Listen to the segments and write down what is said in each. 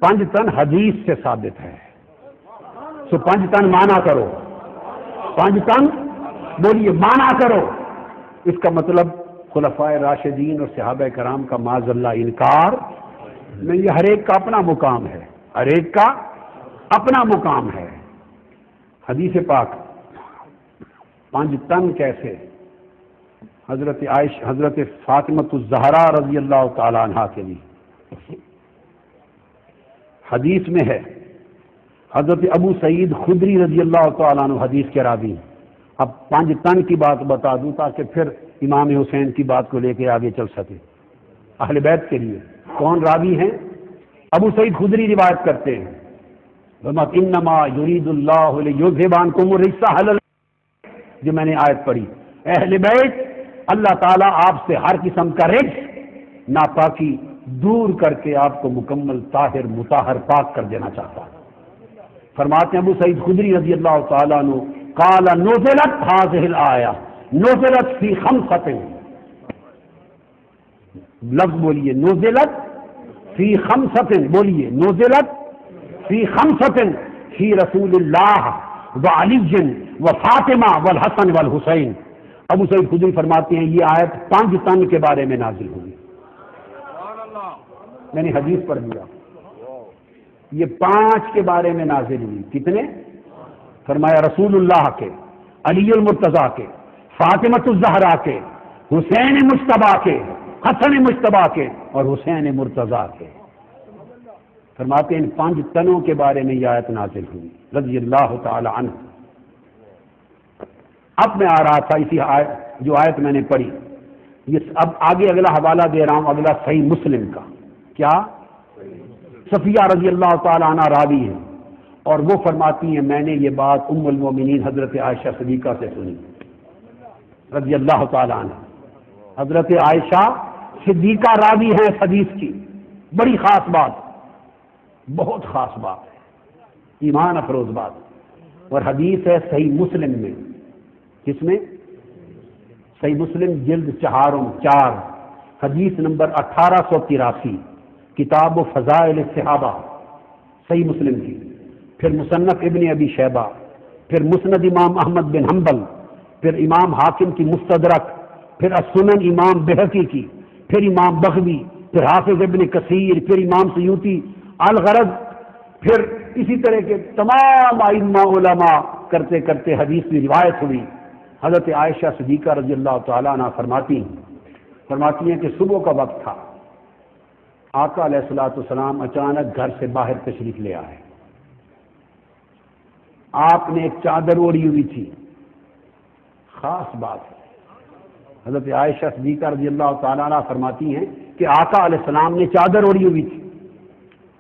پنج تن حدیث سے ثابت ہے. سو پنج تن مانا کرو، پنج تن بولیے مانا کرو. اس کا مطلب خلفائے راشدین اور صحابہ کرام کا معاذ اللہ انکار نہیں. یہ ہر ایک کا اپنا مقام ہے، ہر ایک کا اپنا مقام ہے. حدیث پاک پنج تن کیسے؟ حضرت فاطمۃ الزہرا رضی اللہ تعالی عنہا کے لیے حدیث میں ہے. حضرت ابو سعید خدری رضی اللہ تعالیٰ عنہ حدیث کے راوی. اب پنج تن کی بات بتا دوں تاکہ پھر امام حسین کی بات کو لے کے آگے چل سکے. اہل بیت کے لیے کون راوی ہیں؟ ابو سعید خدری روایت کرتے ہیں انما یرید اللہ لیذھب عنکم الرجس اہل البیت، جو میں نے آیت پڑھی، اہل بیت اللہ تعالیٰ آپ سے ہر قسم کا رجس ناپاکی دور کر کے آپ کو مکمل طاہر مطہر پاک کر دینا چاہتا ہے. فرماتے ہیں ابو سعید خدری رضی اللہ تعالیٰ عنہ قال نزلت هذه الآیہ نزلت فی خمسۃ، لفظ بولیے نزلت فی خمسۃ، بولیے نزلت فی خمسۃ فی رسول اللہ وعلی وفاطمہ والحسن والحسین. ابو سعید خدری فرماتے ہیں یہ آیت پانچ تن کے بارے میں نازل ہوئی. میں نے حدیث پڑھ دیا، یہ پانچ کے بارے میں نازل ہوئی. کتنے؟ فرمایا رسول اللہ کے، علی المرتضیٰ کے، فاطمۃ الزہرا کے، حسین مجتبیٰ کے، حسن مجتبیٰ کے اور حسین مرتضیٰ کے. فرماتے ہیں ان پانچ تنوں کے بارے میں یہ آیت نازل ہوئی رضی اللہ تعالی عنہ. اب میں آ رہا تھا اسی آیت جو آیت میں نے پڑھی، یہ اب آگے اگلا حوالہ دے رہا ہوں، اگلا صحیح مسلم کا. کیا؟ صفیہ رضی اللہ تعالی عنہ راوی ہیں اور وہ فرماتی ہیں میں نے یہ بات ام المومنین حضرت عائشہ صدیقہ سے سنی رضی اللہ تعالی عنہ. حضرت عائشہ صدیقہ راوی ہیں اس حدیث کی. بڑی خاص بات، بہت خاص بات ہے، ایمان افروز بات. اور حدیث ہے صحیح مسلم میں. کس میں؟ صحیح مسلم جلد 4 حدیث نمبر 1883، کتاب و فضائل الصحابہ صحیح مسلم کی. پھر مصنف ابن ابی شیبہ، پھر مسند امام احمد بن حنبل، پھر امام حاکم کی مستدرک، پھر السنن امام بہقی کی، پھر امام بغوی، پھر حافظ ابن کثیر، پھر امام سیوطی. الغرض پھر اسی طرح کے تمام ائمہ علماء کرتے کرتے حدیث کی روایت ہوئی. حضرت عائشہ صدیقہ رضی اللہ تعالیٰ عنہ فرماتی ہیں کہ صبح کا وقت تھا، آقا علیہ الصلوۃ والسلام اچانک گھر سے باہر تشریف لے آئے. آپ نے ایک چادر اوڑھی ہوئی تھی. خاص بات ہے، حضرت عائشہ صدیقہ رضی اللہ تعالیٰ عنہ فرماتی ہیں کہ آقا علیہ السلام نے چادر اوڑھی ہوئی تھی،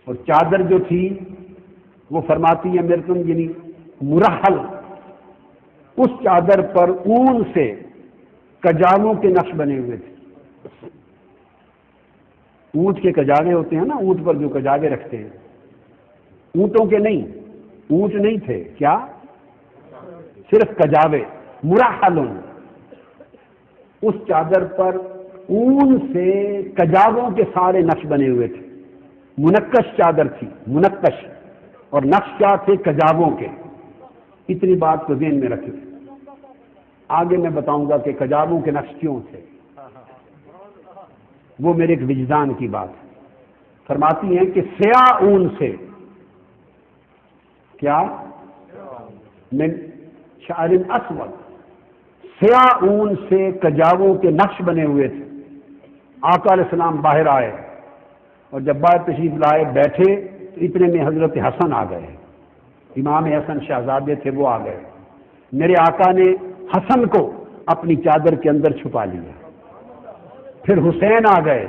اور چادر جو تھی وہ فرماتی ہے میرے تم یعنی مرحل، اس چادر پر اون سے کجاووں کے نقش بنے ہوئے تھے. اونٹ کے کجاوے ہوتے ہیں نا، اونٹ پر جو کجاوے رکھتے ہیں، اونٹوں کے نہیں، اونٹ نہیں تھے. کیا؟ صرف کجاوے. مرحل، اس چادر پر اون سے کجاووں کے سارے نقش بنے ہوئے تھے. منقش چادر تھی، منقش، اور نقش کیا تھے؟ کجاووں کے. اتنی بات کو ذہن میں رکھیں. آگے میں بتاؤں گا کہ کجاووں کے نقش کیوں تھے، وہ میرے ایک وجدان کی بات ہے. فرماتی ہیں کہ سیاہ اون سے، کیا؟ من شعر اسود، سیاہ اون سے کجاووں کے نقش بنے ہوئے تھے. آقا علیہ السلام باہر آئے اور جب باہر تشریف لائے بیٹھے تو اتنے میں حضرت حسن آ گئے. امام حسن شہزادے تھے، وہ آ گئے. میرے آقا نے حسن کو اپنی چادر کے اندر چھپا لیا. پھر حسین آ گئے،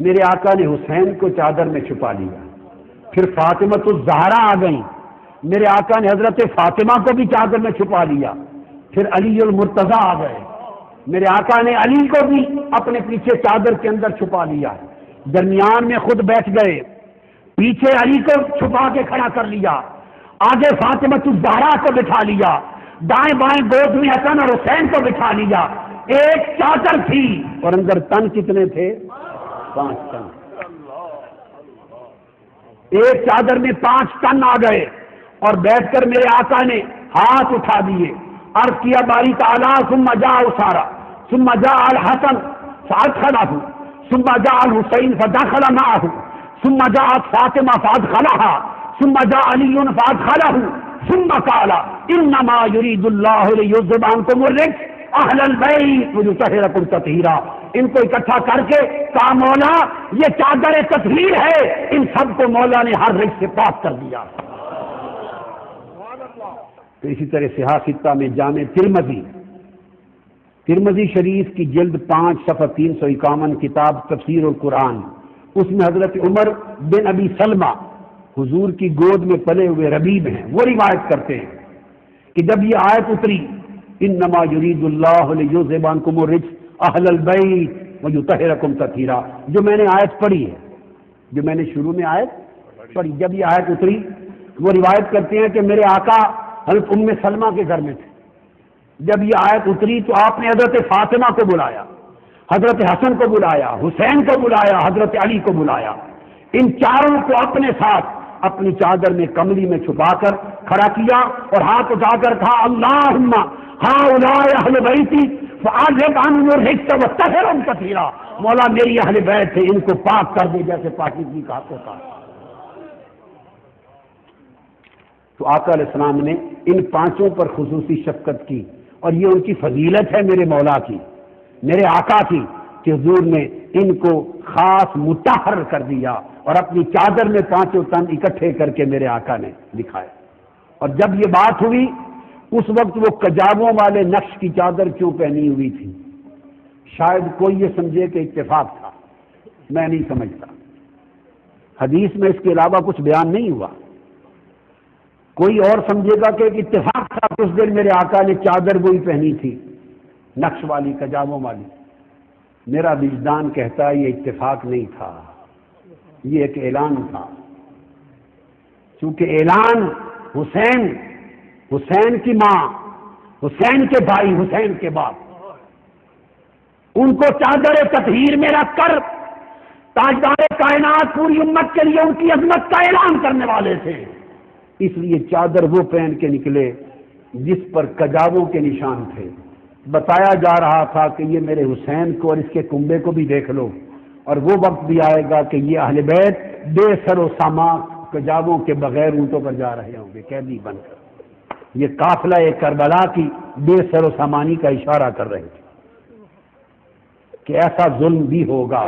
میرے آقا نے حسین کو چادر میں چھپا لیا. پھر فاطمۃ الزہرا آ گئیں، میرے آقا نے حضرت فاطمہ کو بھی چادر میں چھپا لیا. پھر علی المرتضیٰ آ گئے، میرے آقا نے علی کو بھی اپنے پیچھے چادر کے اندر چھپا لیا. درمیان میں خود بیٹھ گئے، پیچھے علی کو چھپا کے کھڑا کر لیا، آگے فاطمۃ الزہرا کو بٹھا لیا، دائیں بائیں گود میں حسن اور حسین کو بٹھا لیا. ایک چادر تھی اور اندر تن کتنے تھے؟ 5 تن. ایک چادر میں 5 ٹن آ گئے اور بیٹھ کر میرے آقا نے ہاتھ اٹھا دیے، عرض کیا باری تعالیٰ ثم جاء اسارا ثم جاء الحسن فادخله ثم جاء الحسین فدخل معه ثم جاءت فاطمہ فادخلها ثم جاء علی فادخله ثم قال انما يريد الله ليذهب عنكم الرجس اہل البیت ویطہرکم تطہیرا۔ ان کو اکٹھا کر کے کہا مولا یہ چادر تطہیر ہے، ان سب کو مولا نے ہر رجس سے پاک کر دیا۔ تو اسی طرح صحاح ستہ میں جامع ترمذی شریف کی جلد 5 صفحہ 351 کتاب تفسیر القرآن، اس میں حضرت عمر بن ابی سلمہ حضور کی گود میں پلے ہوئے ربیب ہیں، وہ روایت کرتے ہیں کہ جب یہ آیت اتری انما یرید اللہ لیذھب عنکم الرجس اہل البیت ویطہرکم تطہیرا، جو میں نے آیت پڑھی ہے، جو میں نے شروع میں آیت پڑھی، جب یہ آیت اتری وہ روایت کرتے ہیں کہ میرے آقا حضرت ام سلمہ کے گھر میں تھے، جب یہ آیت اتری تو آپ نے حضرت فاطمہ کو بلایا، حضرت حسن کو بلایا، حسین کو بلایا، حضرت علی کو بلایا، ان چاروں کو اپنے ساتھ اپنی چادر میں کملی میں چھپا کر کھڑا کیا اور ہاتھ اٹھا کر کہا اللہم ہؤلاء اہل بیتی فاذھب عنہم الرجس وطہرھم تطہیرا، مولا میری اہل بیت ہے ان کو پاک کر دے جیسے پاکیزگی کا حق ہوتا ہے۔ تو آقا علیہ السلام نے ان 5 پر خصوصی شفقت کی، اور یہ ان کی فضیلت ہے میرے مولا کی، میرے آقا کی، کہ حضور نے ان کو خاص مطہر کر دیا اور اپنی چادر میں 5 تن اکٹھے کر کے میرے آقا نے دکھائے۔ اور جب یہ بات ہوئی اس وقت وہ کجاووں والے نقش کی چادر کیوں پہنی ہوئی تھی؟ شاید کوئی یہ سمجھے کہ اتفاق تھا، میں نہیں سمجھتا، حدیث میں اس کے علاوہ کچھ بیان نہیں ہوا۔ کوئی اور سمجھے گا کہ ایک اتفاق تھا کہ اس دن میرے آقا نے چادر وہی پہنی تھی نقش والی، کجاووں والی۔ میرا وجدان کہتا ہے یہ اتفاق نہیں تھا، یہ ایک اعلان تھا، چونکہ اعلان حسین کی ماں، حسین کے بھائی، حسین کے باپ، ان کو چادر تطہیر میں رکھ کر تاجدار کائنات پوری امت کے لیے ان کی عظمت کا اعلان کرنے والے تھے، اس لیے چادر وہ پہن کے نکلے جس پر کجاووں کے نشان تھے۔ بتایا جا رہا تھا کہ یہ میرے حسین کو اور اس کے کنبے کو بھی دیکھ لو، اور وہ وقت بھی آئے گا کہ یہ اہل بیت بے سر و سامان کجاووں کے بغیر اونٹوں پر جا رہے ہوں گے قیدی بن کر۔ یہ قافلہ کربلا کی بے سر و سامانی کا اشارہ کر رہے تھے کہ ایسا ظلم بھی ہوگا۔